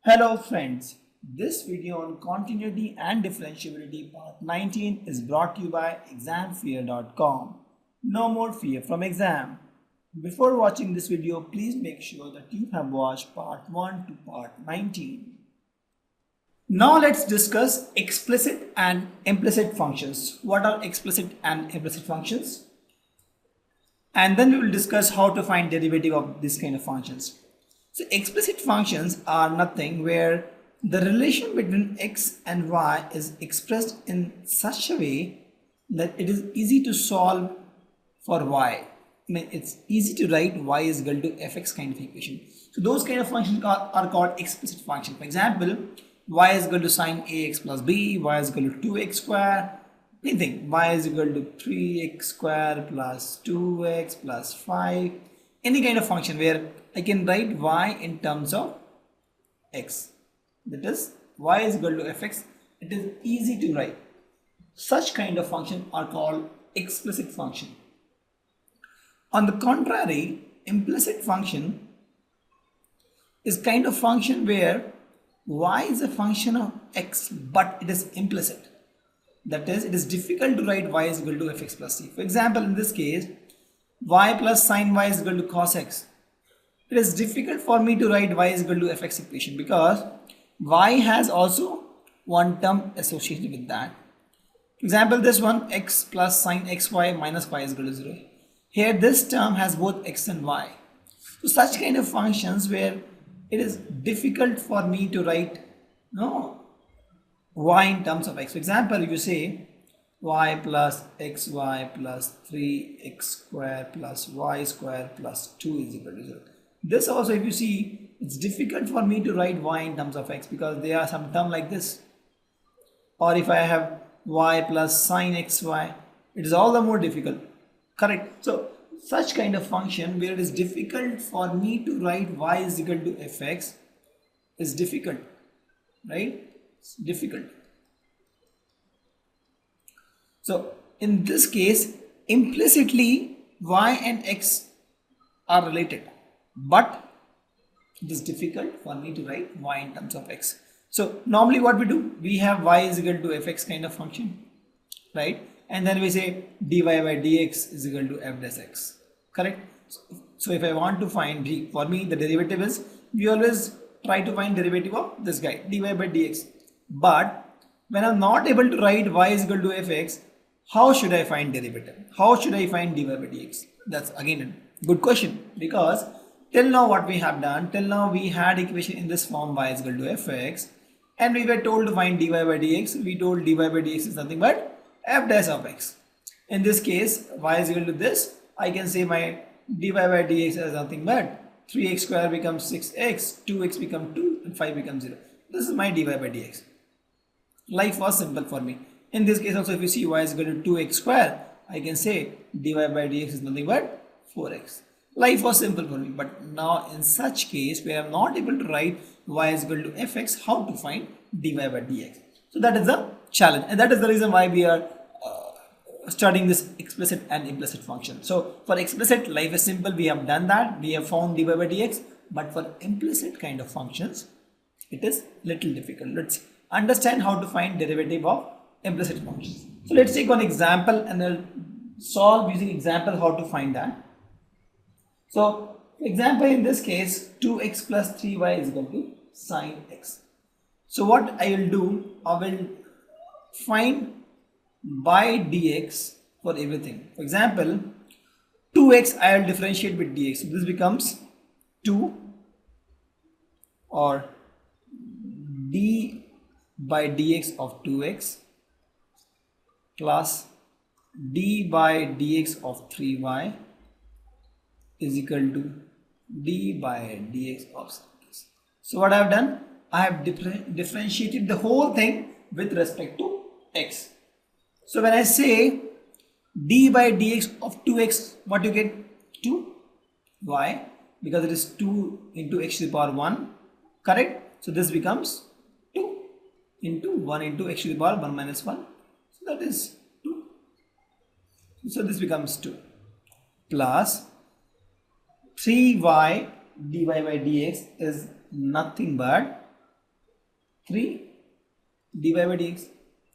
Hello friends, this video on continuity and differentiability part 19 is brought to you by examfear.com. No more fear from exam. Before watching this video, please make sure that you have watched part 1 to part 19. Now let's discuss explicit and implicit functions. What are explicit and implicit functions? And then we will discuss how to find derivative of this kind of functions. So explicit functions are nothing where the relation between x and y is expressed in such a way that it is easy to solve for y. I mean, it's easy to write y is equal to fx kind of equation. So those kind of functions are called explicit functions. For example, y is equal to sine ax plus b, y is equal to 2x square, anything, y is equal to 3x square plus 2x plus 5, any kind of function where I can write y in terms of x, that is y is equal to fx. It is easy to write. Such kind of function are called explicit function. On the contrary, implicit function is kind of function where y is a function of x but it is implicit. That is, it is difficult to write y is equal to fx plus c. For example, in this case, y plus sine y is equal to cos x. It is difficult for me to write y is equal to fx equation because y has also one term associated with that. For example, this one, x plus sine xy minus y is equal to 0. Here this term has both x and y. So such kind of functions where it is difficult for me to write y in terms of x. For example, if you say y plus xy plus 3x square plus y square plus 2 is equal to 0. This also, if you see, it's difficult for me to write y in terms of x because there are some term like this. Or if I have y plus sine xy, it is all the more difficult. Correct? So such kind of function where it is difficult for me to write y is equal to fx is difficult, right? It's difficult. So in this case, implicitly y and x are related, but it is difficult for me to write y in terms of x. So normally what we do, we have y is equal to fx kind of function, right? And then we say dy by dx is equal to f dash x, correct? So if I want to find for me the derivative is, we always try to find derivative of this guy, dy by dx. But when I'm not able to write y is equal to fx, how should I find derivative? How should I find dy by dx? That's again a good question, because till now what we have done, till now we had equation in this form y is equal to fx, and we were told to find dy by dx. We told dy by dx is nothing but f dash of x. In this case, y is equal to this. I can say my dy by dx is nothing but 3x square becomes 6x, 2x becomes 2, and 5 becomes 0. This is my dy by dx. Life was simple for me. In this case also, if you see y is equal to 2x square, I can say dy by dx is nothing but 4x. Life was simple for me. But now in such case where I am not able to write y is equal to fx, how to find dy by dx? So that is the challenge, and that is the reason why we are studying this explicit and implicit function. So for explicit, life is simple. We have done that. We have found dy by dx. But for implicit kind of functions, it is little difficult. Let's understand how to find derivative of implicit functions. So let's take one example and I'll solve using example how to find that. So for example, in this case, 2x plus 3y is equal to sine x. So what I will do, I will find by dx for everything. For example, 2x I will differentiate with dx. So this becomes 2 or d by dx of 2x plus d by dx of 3y is equal to d by dx of x. So what I have done, I have differentiated the whole thing with respect to x. So when I say d by dx of 2x, what you get? 2. Why? Because it is 2 into x to the power 1, correct? So this becomes 2 into 1 into x to the power 1 minus 1. So that is 2. So this becomes 2 plus 3y dy by dx is nothing but 3 dy by dx.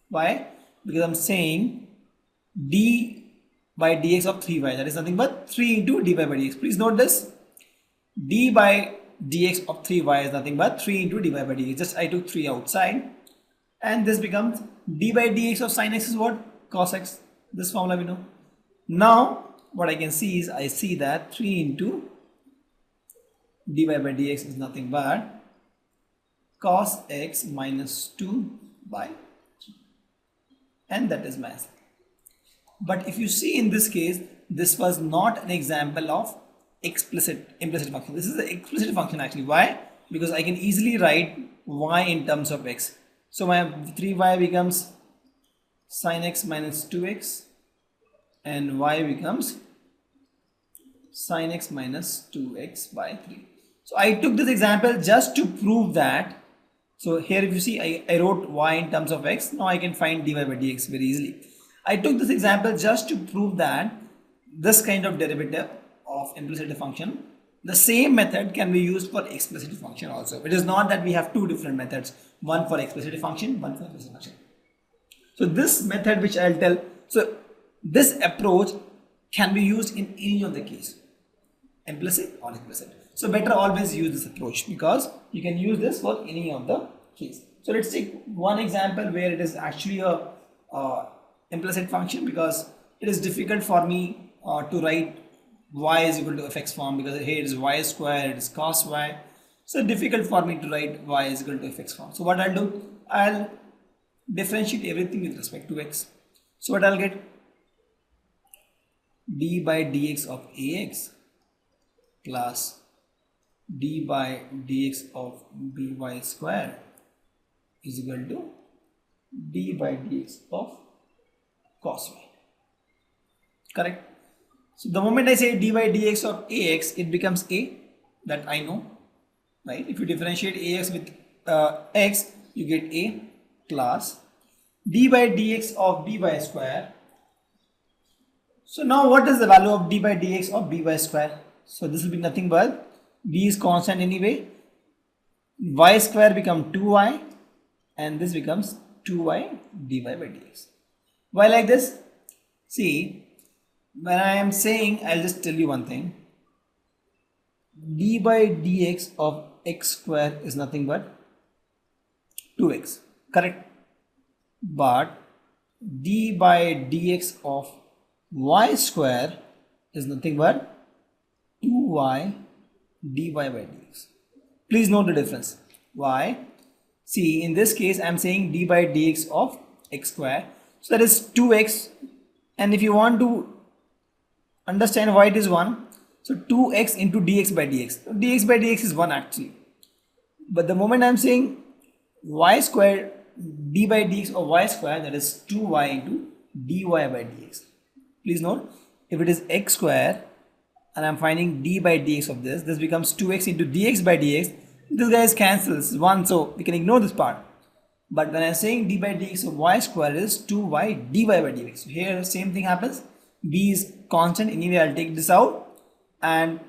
Why? Because I'm saying d by dx of 3y, that is nothing but 3 into dy by dx. Please note this, d by dx of 3y is nothing but 3 into dy by dx. Just I took 3 outside, and this becomes d by dx of sin x is what? Cos x. This formula we know. Now what I can see is, I see that 3 into dy by dx is nothing but cos x minus 2 by 3, and that is my answer. But if you see in this case, this was not an example of implicit function. This is the explicit function actually. Why? Because I can easily write y in terms of x. So my 3y becomes sin x minus 2x, and y becomes sin x minus 2x by 3. So I took this example just to prove that. So here if you see, I wrote y in terms of x. Now I can find dy by dx very easily. I took this example just to prove that this kind of derivative of implicit function, the same method can be used for explicit function also. It is not that we have two different methods, one for explicit function, one for implicit function. So this method which I'll tell, so this approach can be used in any of the case, implicit or explicit. So better always use this approach, because you can use this for any of the case. So let's take one example where it is actually a implicit function, because it is difficult for me to write y is equal to fx form, because here it is y square, it is cos y. So difficult for me to write y is equal to fx form. So what I'll do, I'll differentiate everything with respect to x. So what I'll get, d by dx of ax plus d by dx of by square is equal to d by dx of cos y. Correct? So the moment I say d by dx of ax, it becomes a, that I know, right? If you differentiate ax with x, you get a plus d by dx of by square. So now what is the value of d by dx of by square? So this will be nothing but, b is constant anyway, y square become 2y, and this becomes 2y dy by dx. Why like this? See, when I am saying, I'll just tell you one thing, d by dx of x square is nothing but 2x, correct? But d by dx of y square is nothing but 2y dy by dx. Please note the difference. Why? See, in this case I am saying d by dx of x square, so that is 2x, and if you want to understand why it is 1, so 2x into dx by dx. So dx by dx is 1 actually, but the moment I am saying y square, d by dx of y square, that is 2y into dy by dx. Please note, if it is x square and I am finding d by dx of this, this becomes 2x into dx by dx. This guy cancels 1, so we can ignore this part. But when I am saying d by dx of y square is 2y dy by dx. So here same thing happens. B is constant anyway, I'll take this out, and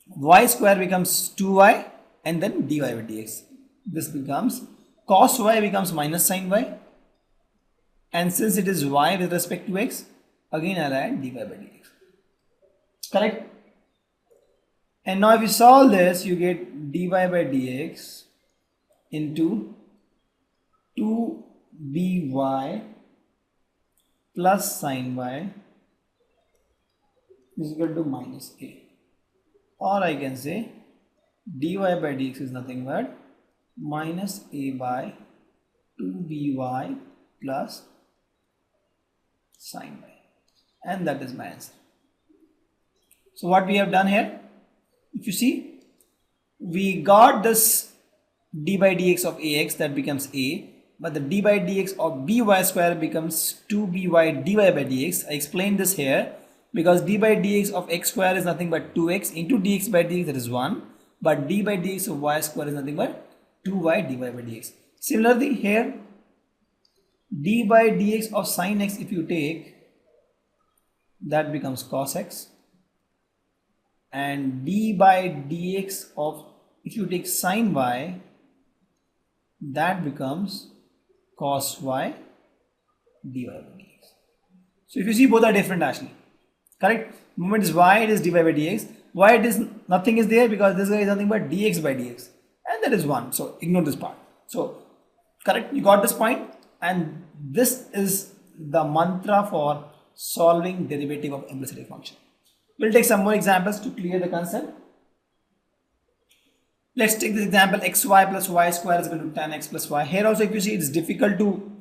y square becomes 2y and then dy by dx. This becomes cos y becomes minus sin y, and since it is y with respect to x, again I'll add dy by dx. Correct? And now if you solve this, you get dy by dx into 2by plus sin y is equal to minus a, or I can say dy by dx is nothing but minus a by 2by plus sin y, and that is my answer. So what we have done here, if you see, we got this d by dx of ax, that becomes a, but the d by dx of by square becomes 2by dy by dx. I explained this here because d by dx of x square is nothing but 2x into dx by dx, that is 1, but d by dx of y square is nothing but 2y dy by dx. Similarly here, d by dx of sin x, if you take, that becomes cos x, and d by dx of, if you take sin y, that becomes cos y dy by dx. So if you see, both are different actually. Correct? Moment is y, it is dy by dx. Why it is nothing is there? Because this guy is nothing but dx by dx, and that is 1. So ignore this part. So correct, you got this point, and this is the mantra for solving derivative of implicit function. We'll take some more examples to clear the concept. Let's take this example, xy plus y square is equal to tan x plus y. Here also, if you see, it's difficult to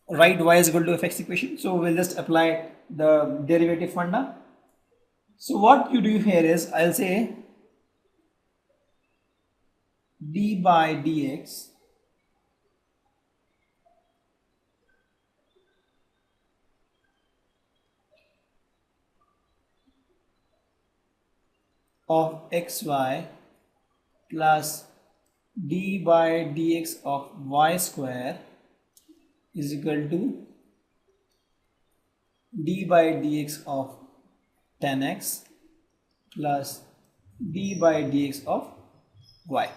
write y is equal to fx equation. So we'll just apply the derivative funda. So what you do here is, I'll say d by dx of xy plus d by dx of y square is equal to d by dx of tan x plus d by dx of y.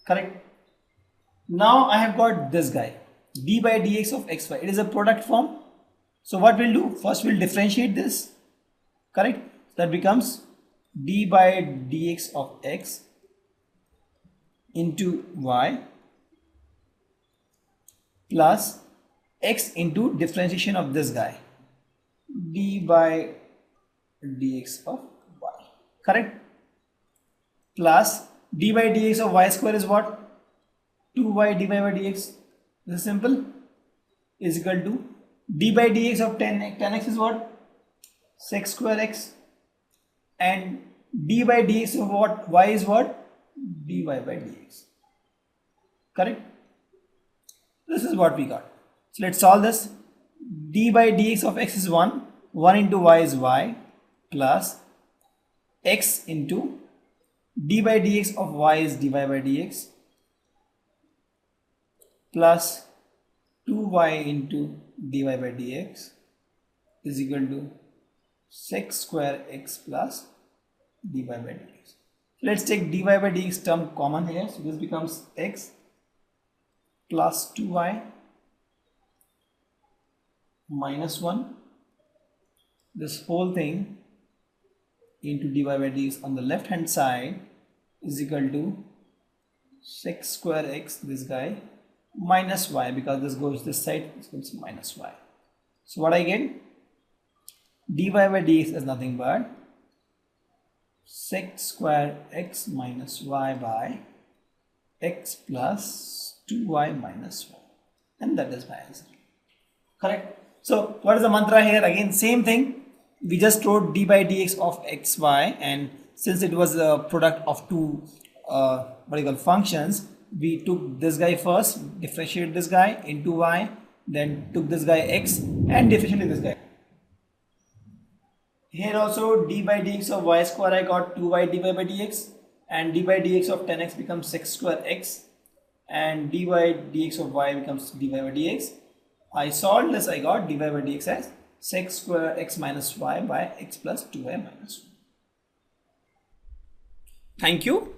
Correct? Now I have got this guy, d by dx of xy. It is a product form. So what we'll do? First we'll differentiate this. Correct? That becomes d by dx of x into y plus x into differentiation of this guy, d by dx of y. Correct? Plus d by dx of y square is what? 2y dy by dx. This is simple. Is equal to d by dx of tan x is what? Sec square x. And d by dx of what? Y is what? dy by dx. Correct? This is what we got. So let's solve this. D by dx of x is 1. 1 into y is y plus x into d by dx of y is dy by dx plus 2y into dy by dx is equal to sec square x plus dy by dx. Let's take dy by dx term common here. So this becomes x plus 2y minus 1. This whole thing into dy by dx on the left hand side is equal to sec square x, this guy, minus y, because this goes this side, this becomes minus y. So what I get? dy by dx is nothing but sec square x minus y by x plus 2y minus 1, and that is my answer. Correct? So what is the mantra here? Again, same thing. We just wrote d by dx of xy, and since it was a product of two functions, we took this guy first, differentiated this guy into y, then took this guy x and differentiated this guy. Here also d by dx of y square I got 2y dy by dx, and d by dx of tan x becomes sec square x, and dy dx of y becomes dy by dx. I solved this, I got dy by dx as sec square x minus y by x plus 2y minus 1. Thank you.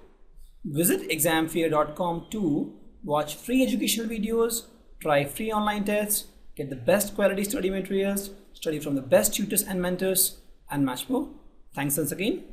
Visit examfear.com to watch free educational videos, try free online tests, get the best quality study materials, study from the best tutors and mentors, and much more. Thanks once again.